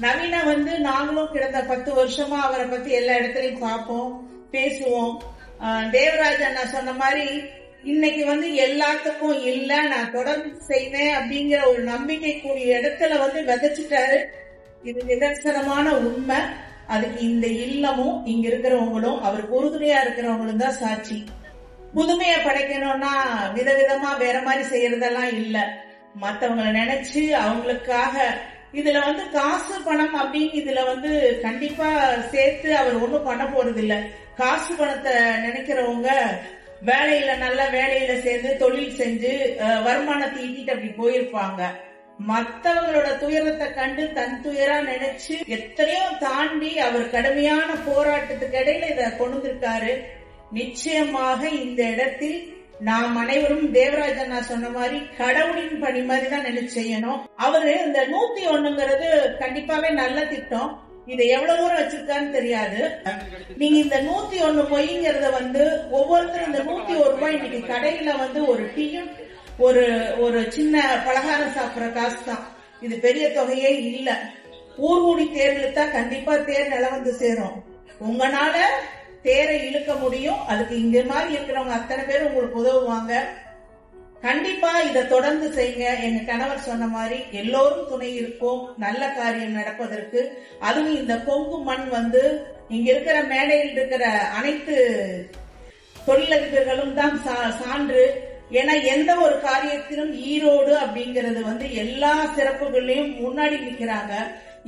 நவீன நாங்களும் கிடந்த 10 வருஷமா அவரை பத்தி எல்லா இடத்துலயும் பார்ப்போம், பேசுவோம். தேவராஜ் அண்ணா சொன்ன மாதிரி இன்னைக்கு எல்லாத்துக்கும் இல்ல, நான் தொடர்ந்து செய்வேன் அப்படிங்கிற ஒரு நம்பிக்கை கூடிய இடத்துல விதைச்சிட்டாரு. இது நிதர்சனமான உண்மை. அதுக்கு இந்த இல்லமும் இங்க இருக்கிறவங்களும் அவருக்கு உறுதுணையா இருக்கிறவங்களும் தான் சாட்சி. புதுமையை படைக்கணும்னா விதவிதமா வேற மாதிரி செய்யறதெல்லாம் இல்ல, மத்தவங்களை நினைச்சு அவங்களுக்காக. இதுல காசு பணம் அப்படின்னு இதுல கண்டிப்பா சேர்த்து அவர் ஒண்ணும் பண்ண போறது இல்ல. காசு பணத்தை நினைக்கிறவங்க வேலையில நல்ல வேலையில சேர்ந்து தொழில் செஞ்சு வருமானத்தை ஈட்டிட்டு அப்படி போயிருப்பாங்க. மற்றவங்களோட துயரத்தை கண்டு தன் துயரா நினைச்சு எத்தனையோ தாண்டி அவர் கடுமையான போராட்டத்துக்கு இடையில இத கொண்டிருக்காரு. நிச்சயமாக இந்த இடத்தில் நாம் அனைவரும் தேவராஜ் அண்ணா சொன்ன மாதிரி கடவுளின் பணி மாதிரி தான் நினைச்சு செய்யணும். அவரு இந்த 101ங்கிறது கண்டிப்பாவே நல்ல திட்டம். இதை எவ்வளவு தூரம் வச்சிருக்கான்னு தெரியாது. நீங்க இந்த 101 பொய்ங்கிறத ஒவ்வொருத்தரும் இந்த 101 ரூபாய் இன்னைக்கு கடையில ஒரு டீயும் ஒரு சின்ன பலகாரம் சாப்பிடுற காசு தான். இது பெரிய தொகையே இல்ல. ஊர் கூடி தேர் இழுத்தா கண்டிப்பா தேர் நில சேரும். உங்களால தேரை இழுக்க முடியும். அதுக்கு இங்க மாதிரி இருக்கிறவங்க அத்தனை பேர் உங்களுக்கு உதவுவாங்க. கண்டிப்பா இதை தொடர்ந்து செய்யுங்க. எங்க கணவர் சொன்ன மாதிரி எல்லோரும் துணை இருப்போம் நல்ல காரியம் நடப்பதற்கு. அதுவும் இந்த கொங்கு மண் இங்க இருக்கிற மேடையில் இருக்கிற அனைத்து தொழிலதிபர்களும் தான் சான்று. ஏன்னா எந்த ஒரு காரியத்திலும் ஈரோடு அப்படிங்கறது எல்லா சிறப்புகளையும் முன்னாடி நிக்கிறாங்க.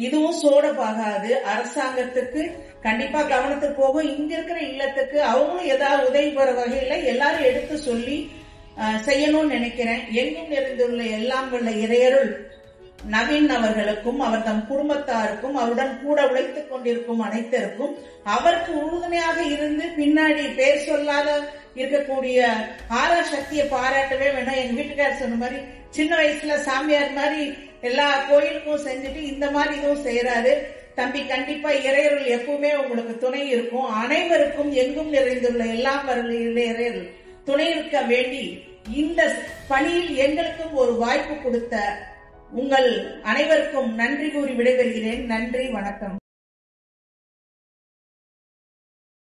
இதுவும் சோடப்பாகாது. அரசாங்கத்துக்கு கண்டிப்பா கவனத்துக்கு போகும். இங்க இருக்கிற இல்லத்துக்கு அவங்களும் ஏதாவது உதவி பெற வகையில எல்லாரும் எடுத்து சொல்லி செய்யணும்னு நினைக்கிறேன். எங்கும் நிறைந்துள்ள எல்லாம் உள்ள இறையருள் நவீன் அவர்களுக்கும் அவர் தம் குடும்பத்தாருக்கும் அவருடன் கூட உழைத்துக் கொண்டிருக்கும் அனைத்தருக்கும் அவருக்கு உறுதுணையாக இருந்து பின்னாடி பேர் சொல்லாத இருக்கக்கூடிய ஆரா சக்தியை பாராட்டவே வேணும். எங்க வீட்டுக்காரர் சொன்ன மாதிரி சின்ன வயசுல சாமியார் மாதிரி எல்லா கோயிலுக்கும் செஞ்சுட்டு இந்த மாதிரி இதுவும் செய்யறாரு. தம்பி, கண்டிப்பா இறையருள் எப்பவுமே உங்களுக்கு துணை இருக்கும். அனைவருக்கும் எங்கும் நிறைந்துள்ள எல்லாம் இறையருள் துணை இருக்க வேண்டி இந்த பணியில் எங்களுக்கும் ஒரு வாய்ப்பு கொடுத்த உங்கள் அனைவருக்கும் நன்றி கூறி விடைபெறுகிறேன். நன்றி, வணக்கம்.